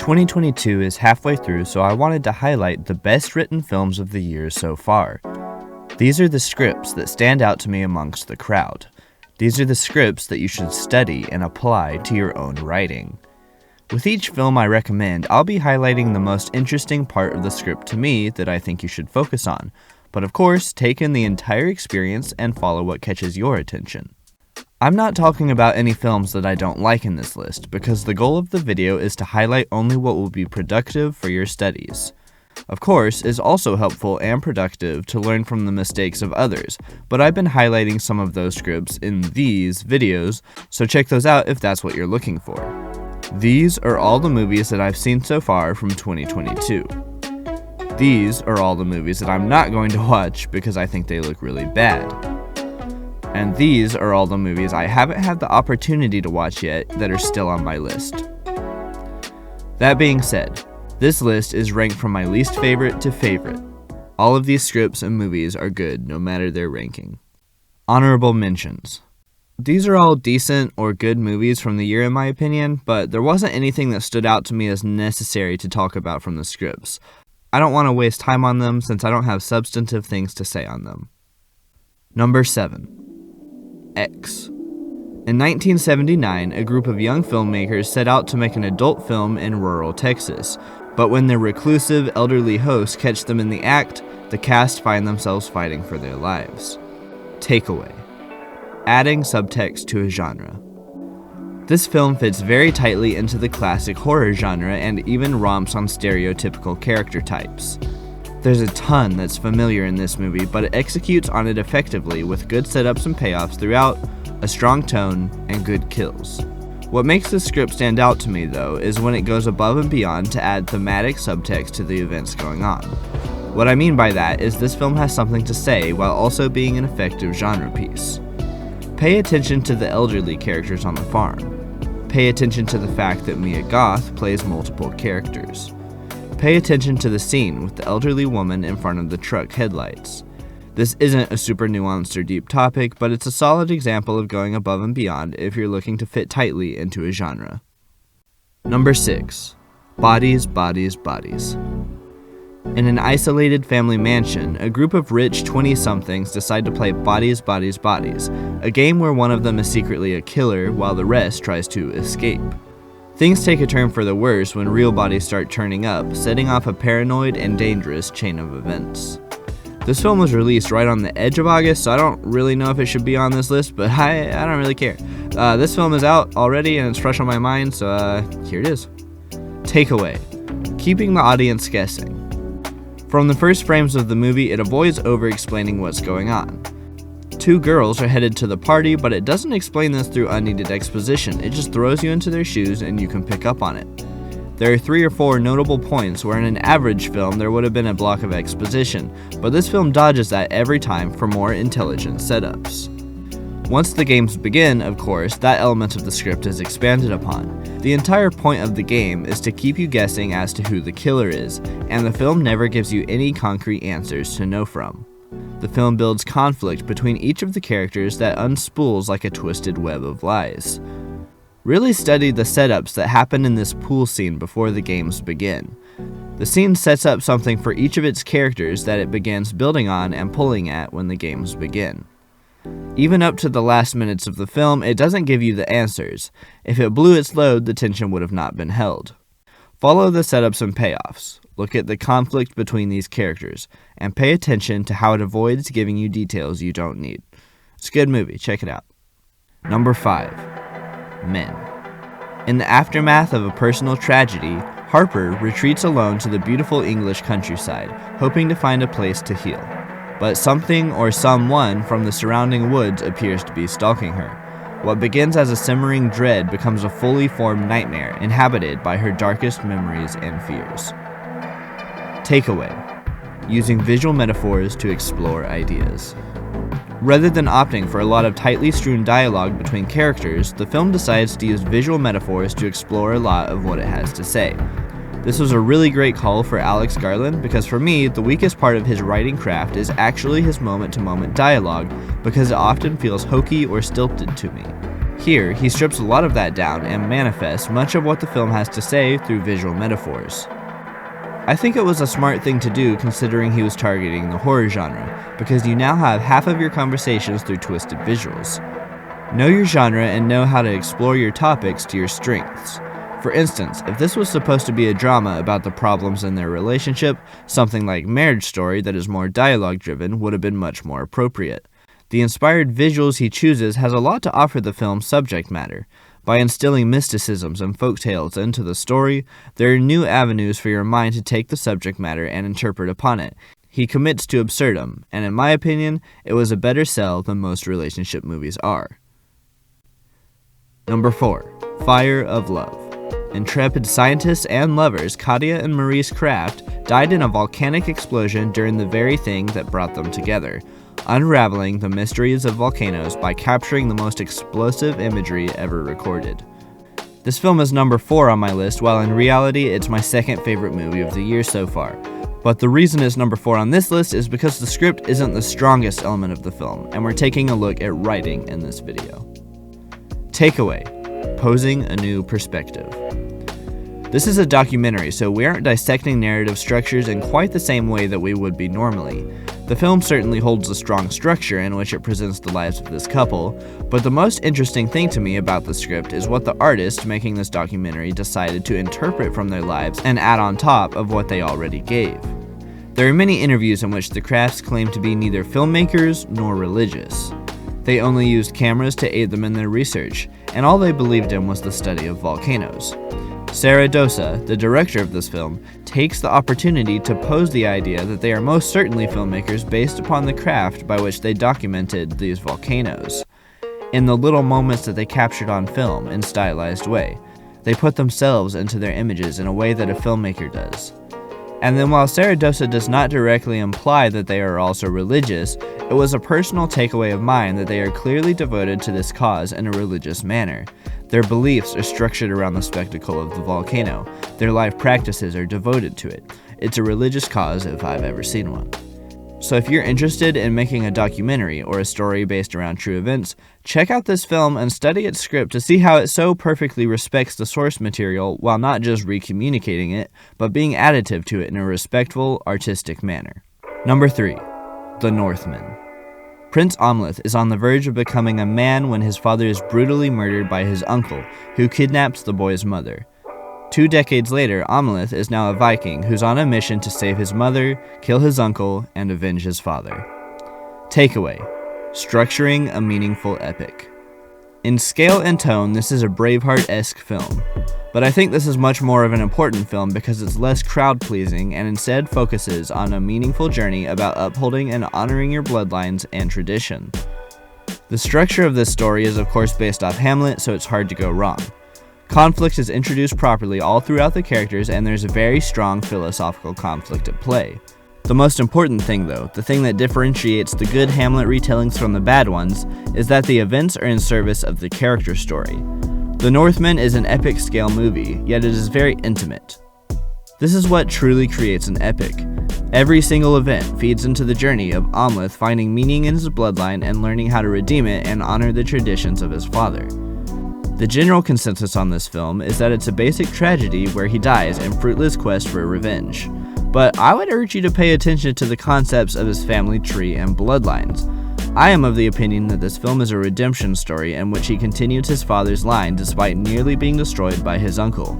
2022 is halfway through, so I wanted to highlight the best written films of the year so far. These are the scripts that stand out to me amongst the crowd. These are the scripts that you should study and apply to your own writing. With each film I recommend, I'll be highlighting the most interesting part of the script to me that I think you should focus on, but of course, take in the entire experience and follow what catches your attention. I'm not talking about any films that I don't like in this list, because the goal of the video is to highlight only what will be productive for your studies. Of course, it's also helpful and productive to learn from the mistakes of others, but I've been highlighting some of those scripts in these videos, so check those out if that's what you're looking for. These are all the movies that I've seen so far from 2022. These are all the movies that I'm not going to watch because I think they look really bad. And these are all the movies I haven't had the opportunity to watch yet that are still on my list. That being said, this list is ranked from my least favorite to favorite. All of these scripts and movies are good no matter their ranking. Honorable mentions. These are all decent or good movies from the year in my opinion, but there wasn't anything that stood out to me as necessary to talk about from the scripts. I don't want to waste time on them since I don't have substantive things to say on them. Number 7. X. In 1979, a group of young filmmakers set out to make an adult film in rural Texas, but when their reclusive, elderly hosts catch them in the act, the cast find themselves fighting for their lives. Takeaway. Adding subtext to a genre. This film fits very tightly into the classic horror genre and even romps on stereotypical character types. There's a ton that's familiar in this movie, but it executes on it effectively with good setups and payoffs throughout, a strong tone, and good kills. What makes this script stand out to me, though, is when it goes above and beyond to add thematic subtext to the events going on. What I mean by that is this film has something to say while also being an effective genre piece. Pay attention to the elderly characters on the farm. Pay attention to the fact that Mia Goth plays multiple characters. Pay attention to the scene with the elderly woman in front of the truck headlights. This isn't a super nuanced or deep topic, but it's a solid example of going above and beyond if you're looking to fit tightly into a genre. Number 6. Bodies, Bodies, Bodies. In an isolated family mansion, a group of rich 20-somethings decide to play Bodies, Bodies, Bodies, a game where one of them is secretly a killer while the rest tries to escape. Things take a turn for the worse when real bodies start turning up, setting off a paranoid and dangerous chain of events. This film was released right on the edge of August, so I don't really know if it should be on this list, but I don't really care. This film is out already and it's fresh on my mind, so here it is. Takeaway. Keeping the audience guessing. From the first frames of the movie, it avoids over-explaining what's going on. Two girls are headed to the party, but it doesn't explain this through unneeded exposition. It just throws you into their shoes and you can pick up on it. There are 3 or 4 notable points where in an average film there would have been a block of exposition, but this film dodges that every time for more intelligent setups. Once the games begin, of course, that element of the script is expanded upon. The entire point of the game is to keep you guessing as to who the killer is, and the film never gives you any concrete answers to know from. The film builds conflict between each of the characters that unspools like a twisted web of lies. Really study the setups that happen in this pool scene before the games begin. The scene sets up something for each of its characters that it begins building on and pulling at when the games begin. Even up to the last minutes of the film, it doesn't give you the answers. If it blew its load, the tension would have not been held. Follow the setups and payoffs. Look at the conflict between these characters, and pay attention to how it avoids giving you details you don't need. It's a good movie, check it out. Number 5. Men. In the aftermath of a personal tragedy, Harper retreats alone to the beautiful English countryside, hoping to find a place to heal. But something or someone from the surrounding woods appears to be stalking her. What begins as a simmering dread becomes a fully formed nightmare inhabited by her darkest memories and fears. Takeaway. Using visual metaphors to explore ideas. Rather than opting for a lot of tightly strewn dialogue between characters, the film decides to use visual metaphors to explore a lot of what it has to say. This was a really great call for Alex Garland because for me, the weakest part of his writing craft is actually his moment-to-moment dialogue because it often feels hokey or stilted to me. Here, he strips a lot of that down and manifests much of what the film has to say through visual metaphors. I think it was a smart thing to do considering he was targeting the horror genre, because you now have half of your conversations through twisted visuals. Know your genre and know how to explore your topics to your strengths. For instance, if this was supposed to be a drama about the problems in their relationship, something like Marriage Story that is more dialogue-driven would have been much more appropriate. The inspired visuals he chooses has a lot to offer the film's subject matter. By instilling mysticisms and folktales into the story, there are new avenues for your mind to take the subject matter and interpret upon it. He commits to absurdum, and in my opinion, it was a better sell than most relationship movies are. Number 4. Fire of Love. Intrepid scientists and lovers Katya and Maurice Kraft died in a volcanic explosion during the very thing that brought them together, unraveling the mysteries of volcanoes by capturing the most explosive imagery ever recorded. This film is number 4 on my list, while in reality it's my second favorite movie of the year so far. But the reason it's number 4 on this list is because the script isn't the strongest element of the film, and we're taking a look at writing in this video. Takeaway: posing a new perspective. This is a documentary, so we aren't dissecting narrative structures in quite the same way that we would be normally. The film certainly holds a strong structure in which it presents the lives of this couple, but the most interesting thing to me about the script is what the artist making this documentary decided to interpret from their lives and add on top of what they already gave. There are many interviews in which the Crafts claim to be neither filmmakers nor religious. They only used cameras to aid them in their research, and all they believed in was the study of volcanoes. Sarah Dosa, the director of this film, takes the opportunity to pose the idea that they are most certainly filmmakers based upon the craft by which they documented these volcanoes. In the little moments that they captured on film in stylized way, they put themselves into their images in a way that a filmmaker does. And then while Sarah Dosa does not directly imply that they are also religious, it was a personal takeaway of mine that they are clearly devoted to this cause in a religious manner. Their beliefs are structured around the spectacle of the volcano. Their life practices are devoted to it. It's a religious cause if I've ever seen one. So if you're interested in making a documentary or a story based around true events, check out this film and study its script to see how it so perfectly respects the source material while not just recommunicating it, but being additive to it in a respectful, artistic manner. Number 3. The Northman. Prince Amleth is on the verge of becoming a man when his father is brutally murdered by his uncle, who kidnaps the boy's mother. 2 decades later, Amleth is now a Viking who's on a mission to save his mother, kill his uncle, and avenge his father. Takeaway: structuring a meaningful epic. In scale and tone, this is a Braveheart-esque film, but I think this is much more of an important film because it's less crowd-pleasing and instead focuses on a meaningful journey about upholding and honoring your bloodlines and tradition. The structure of this story is of course based off Hamlet, so it's hard to go wrong. Conflict is introduced properly all throughout the characters, and there's a very strong philosophical conflict at play. The most important thing though, the thing that differentiates the good Hamlet retellings from the bad ones, is that the events are in service of the character story. The Northman is an epic scale movie, yet it is very intimate. This is what truly creates an epic. Every single event feeds into the journey of Amleth finding meaning in his bloodline and learning how to redeem it and honor the traditions of his father. The general consensus on this film is that it's a basic tragedy where he dies in fruitless quest for revenge. But I would urge you to pay attention to the concepts of his family tree and bloodlines. I am of the opinion that this film is a redemption story in which he continues his father's line despite nearly being destroyed by his uncle.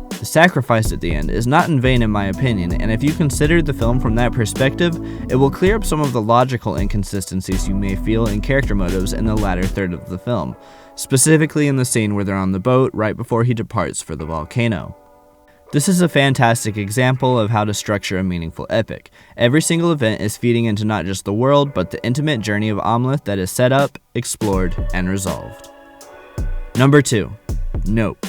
The sacrifice at the end is not in vain in my opinion, and if you consider the film from that perspective, it will clear up some of the logical inconsistencies you may feel in character motives in the latter third of the film, specifically in the scene where they're on the boat right before he departs for the volcano. This is a fantastic example of how to structure a meaningful epic. Every single event is feeding into not just the world, but the intimate journey of Amleth that is set up, explored, and resolved. Number 2. Nope.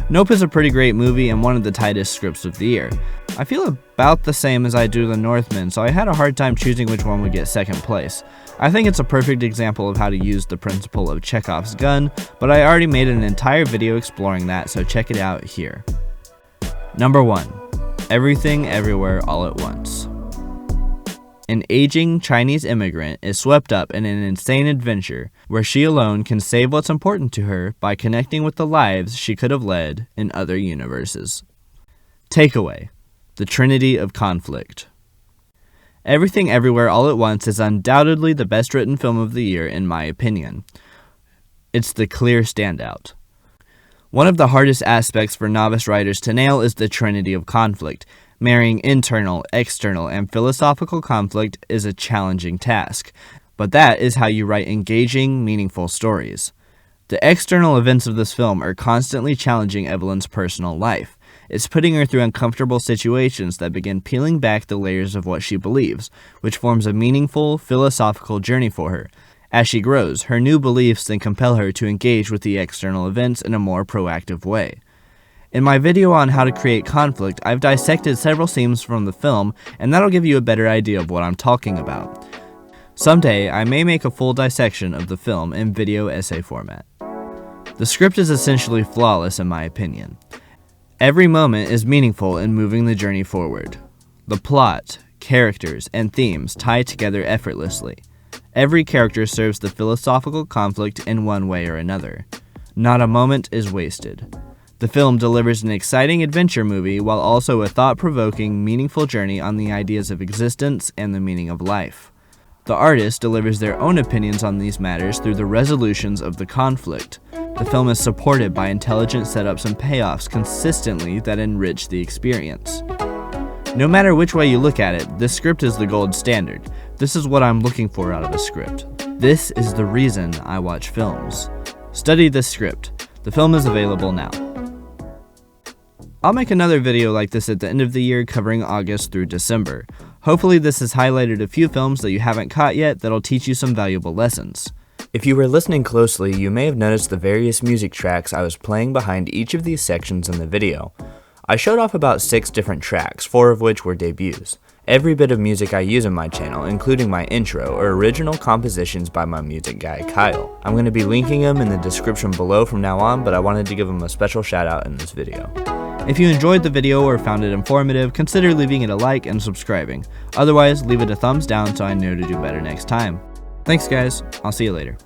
Nope is a pretty great movie and one of the tightest scripts of the year. I feel about the same as I do The Northman, so I had a hard time choosing which one would get second place. I think it's a perfect example of how to use the principle of Chekhov's gun, but I already made an entire video exploring that, so check it out here. Number 1. Everything Everywhere All at Once. An aging Chinese immigrant is swept up in an insane adventure where she alone can save what's important to her by connecting with the lives she could have led in other universes. Takeaway: the Trinity of Conflict. Everything Everywhere All at Once is undoubtedly the best written film of the year in my opinion. It's the clear standout. One of the hardest aspects for novice writers to nail is the Trinity of Conflict. Marrying internal, external, and philosophical conflict is a challenging task, but that is how you write engaging, meaningful stories. The external events of this film are constantly challenging Evelyn's personal life. It's putting her through uncomfortable situations that begin peeling back the layers of what she believes, which forms a meaningful, philosophical journey for her. As she grows, her new beliefs then compel her to engage with the external events in a more proactive way. In my video on how to create conflict, I've dissected several scenes from the film, and that'll give you a better idea of what I'm talking about. Someday, I may make a full dissection of the film in video essay format. The script is essentially flawless in my opinion. Every moment is meaningful in moving the journey forward. The plot, characters, and themes tie together effortlessly. Every character serves the philosophical conflict in one way or another. Not a moment is wasted. The film delivers an exciting adventure movie while also a thought-provoking, meaningful journey on the ideas of existence and the meaning of life. The artist delivers their own opinions on these matters through the resolutions of the conflict. The film is supported by intelligent setups and payoffs consistently that enrich the experience. No matter which way you look at it, this script is the gold standard. This is what I'm looking for out of a script. This is the reason I watch films. Study this script. The film is available now. I'll make another video like this at the end of the year covering August through December. Hopefully this has highlighted a few films that you haven't caught yet that'll teach you some valuable lessons. If you were listening closely, you may have noticed the various music tracks I was playing behind each of these sections in the video. I showed off about 6 different tracks, 4 of which were debuts. Every bit of music I use in my channel, including my intro, are original compositions by my music guy, Kyle. I'm going to be linking them in the description below from now on, but I wanted to give him a special shout out in this video. If you enjoyed the video or found it informative, consider leaving it a like and subscribing. Otherwise, leave it a thumbs down so I know to do better next time. Thanks guys, I'll see you later.